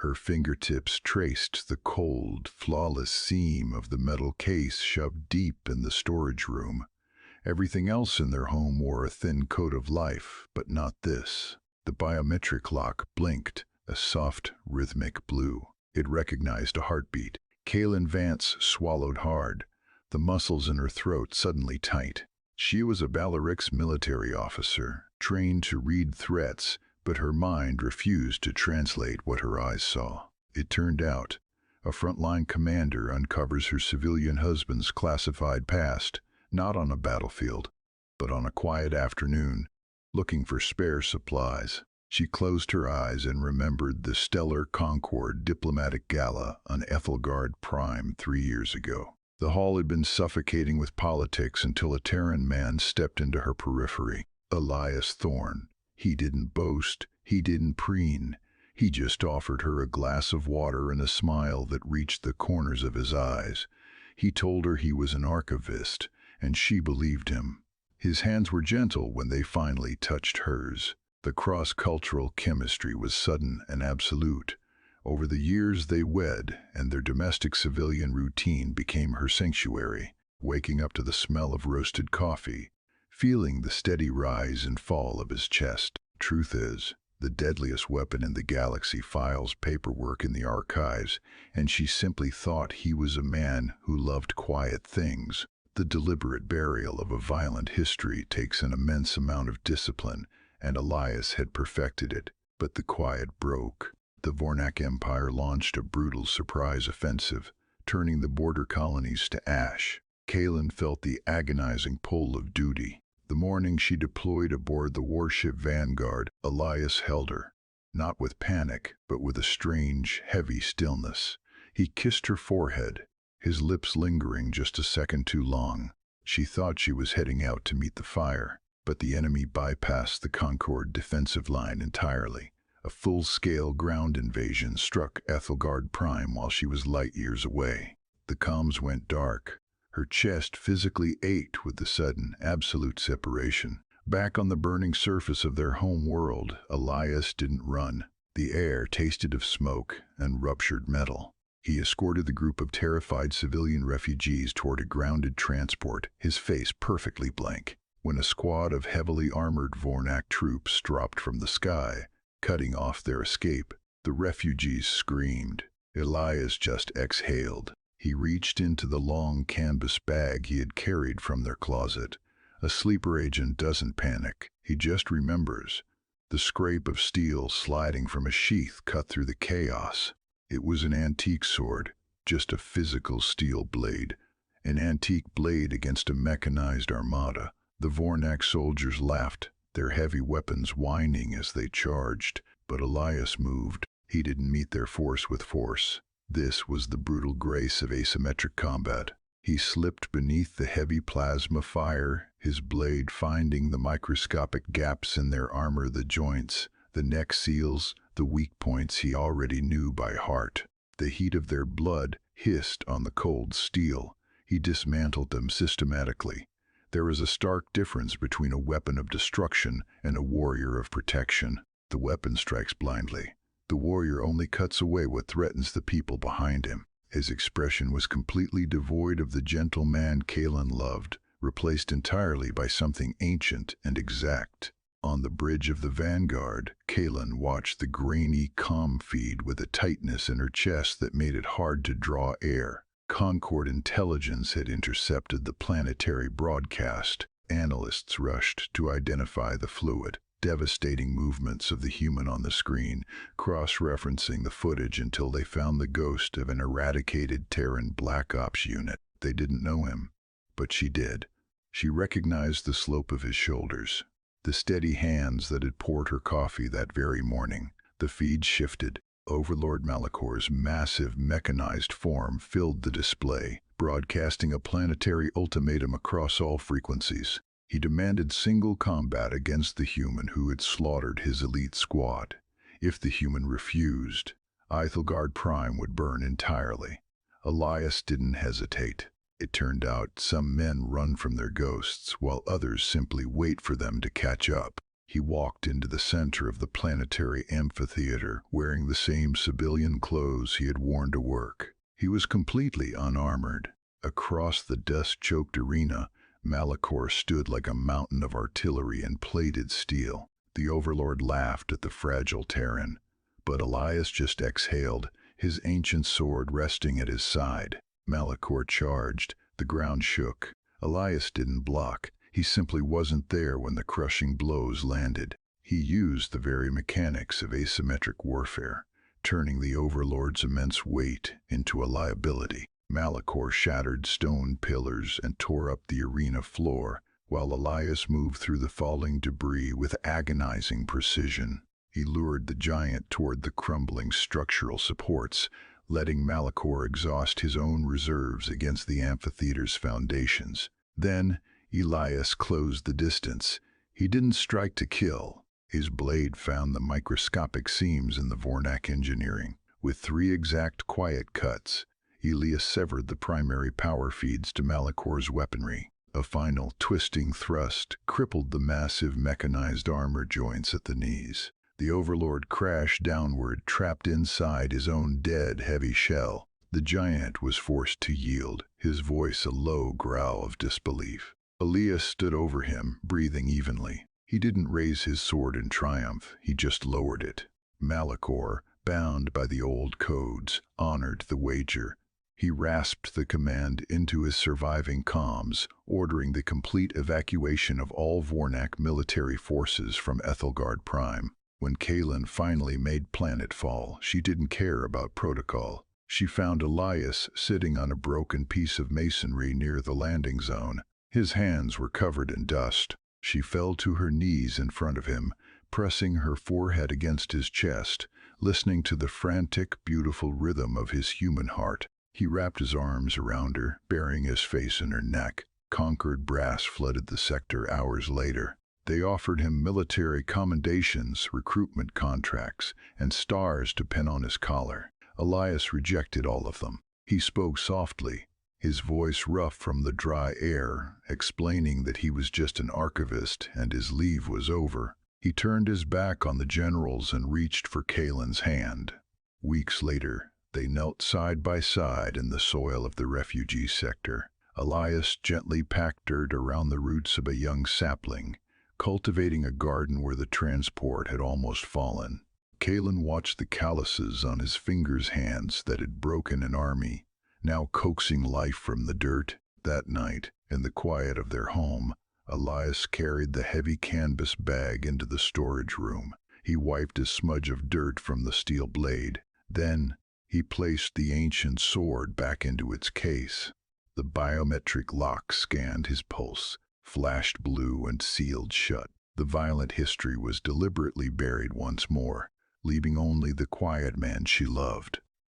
Her fingertips traced the cold, flawless seam of the metal case shoved deep in the storage room. Everything else in their home wore a thin coat of life, but not this. The biometric lock blinked, a soft, rhythmic blue. It recognized a heartbeat. Kaylin Vance swallowed hard, the muscles in her throat suddenly tight. She was a Balarix military officer, trained to read threats, but her mind refused to translate what her eyes saw. It turned out, a frontline commander uncovers her civilian husband's classified past, not on a battlefield, but on a quiet afternoon, looking for spare supplies. She closed her eyes and remembered the Stellar Concord diplomatic gala on Ethelgard Prime 3 years ago. The hall had been suffocating with politics until a Terran man stepped into her periphery. Elias Thorne. He didn't boast, he didn't preen. He just offered her a glass of water and a smile that reached the corners of his eyes. He told her he was an archivist, and she believed him. His hands were gentle when they finally touched hers. The cross-cultural chemistry was sudden and absolute. Over the years they wed, and their domestic civilian routine became her sanctuary, waking up to the smell of roasted coffee, feeling the steady rise and fall of his chest. Truth is, the deadliest weapon in the galaxy files paperwork in the archives, and she simply thought he was a man who loved quiet things. The deliberate burial of a violent history takes an immense amount of discipline, and Elias had perfected it, but the quiet broke. The Vornak Empire launched a brutal surprise offensive, turning the border colonies to ash. Kaylin felt the agonizing pull of duty. The morning she deployed aboard the warship Vanguard, Elias held her, not with panic, but with a strange, heavy stillness. He kissed her forehead, his lips lingering just a second too long. She thought she was heading out to meet the fire, but the enemy bypassed the Concord defensive line entirely. A full-scale ground invasion struck Ethelgard Prime while she was light years away. The comms went dark. Her chest physically ached with the sudden, absolute separation. Back on the burning surface of their home world, Elias didn't run. The air tasted of smoke and ruptured metal. He escorted the group of terrified civilian refugees toward a grounded transport, his face perfectly blank. When a squad of heavily armored Vornak troops dropped from the sky, cutting off their escape, the refugees screamed. Elias just exhaled. He reached into the long canvas bag he had carried from their closet. A sleeper agent doesn't panic, he just remembers. The scrape of steel sliding from a sheath cut through the chaos. It was an antique sword, just a physical steel blade. An antique blade against a mechanized armada. The Vornak soldiers laughed, their heavy weapons whining as they charged. But Elias moved. He didn't meet their force with force. This was the brutal grace of asymmetric combat. He slipped beneath the heavy plasma fire, his blade finding the microscopic gaps in their armor, the joints, the neck seals, the weak points he already knew by heart. The heat of their blood hissed on the cold steel. He dismantled them systematically. There is a stark difference between a weapon of destruction and a warrior of protection. The weapon strikes blindly. The warrior only cuts away what threatens the people behind him. His expression was completely devoid of the gentle man Kaylin loved, replaced entirely by something ancient and exact. On the bridge of the Vanguard, Kaylin watched the grainy comm feed with a tightness in her chest that made it hard to draw air. Concord intelligence had intercepted the planetary broadcast. Analysts rushed to identify the fluid, devastating movements of the human on the screen, cross-referencing the footage until they found the ghost of an eradicated Terran Black Ops unit. They didn't know him, but she did. She recognized the slope of his shoulders, the steady hands that had poured her coffee that very morning. The feed shifted. Overlord Malakor's massive mechanized form filled the display, broadcasting a planetary ultimatum across all frequencies. He demanded single combat against the human who had slaughtered his elite squad. If the human refused, Ethelgard Prime would burn entirely. Elias didn't hesitate. It turned out some men run from their ghosts, while others simply wait for them to catch up. He walked into the center of the planetary amphitheater, wearing the same civilian clothes he had worn to work. He was completely unarmored. Across the dust-choked arena, Malachor stood like a mountain of artillery and plated steel. The Overlord laughed at the fragile Terran, but Elias just exhaled, his ancient sword resting at his side. Malachor charged. The ground shook. Elias didn't block. He simply wasn't there when the crushing blows landed. He used the very mechanics of asymmetric warfare, turning the Overlord's immense weight into a liability. Malachor shattered stone pillars and tore up the arena floor, while Elias moved through the falling debris with agonizing precision. He lured the giant toward the crumbling structural supports, letting Malachor exhaust his own reserves against the amphitheater's foundations. Then, Elias closed the distance. He didn't strike to kill. His blade found the microscopic seams in the Vornak engineering. With 3 exact quiet cuts, Elias severed the primary power feeds to Malachor's weaponry. A final twisting thrust crippled the massive mechanized armor joints at the knees. The Overlord crashed downward, trapped inside his own dead, heavy shell. The giant was forced to yield, his voice a low growl of disbelief. Elias stood over him, breathing evenly. He didn't raise his sword in triumph, he just lowered it. Malachor, bound by the old codes, honored the wager. He rasped the command into his surviving comms, ordering the complete evacuation of all Vornak military forces from Ethelgard Prime. When Kaylin finally made planetfall, she didn't care about protocol. She found Elias sitting on a broken piece of masonry near the landing zone. His hands were covered in dust. She fell to her knees in front of him, pressing her forehead against his chest, listening to the frantic, beautiful rhythm of his human heart. He wrapped his arms around her, burying his face in her neck. Conquered brass flooded the sector hours later. They offered him military commendations, recruitment contracts, and stars to pin on his collar. Elias rejected all of them. He spoke softly, his voice rough from the dry air, explaining that he was just an archivist and his leave was over. He turned his back on the generals and reached for Kaylin's hand. Weeks later, they knelt side by side in the soil of the refugee sector. Elias gently packed dirt around the roots of a young sapling, cultivating a garden where the transport had almost fallen. Kaylin watched the calluses on his fingers' hands that had broken an army, now coaxing life from the dirt. That night, in the quiet of their home, Elias carried the heavy canvas bag into the storage room. He wiped a smudge of dirt from the steel blade. Then, he placed the ancient sword back into its case. The biometric lock scanned his pulse, flashed blue and sealed shut. The violent history was deliberately buried once more, leaving only the quiet man she loved.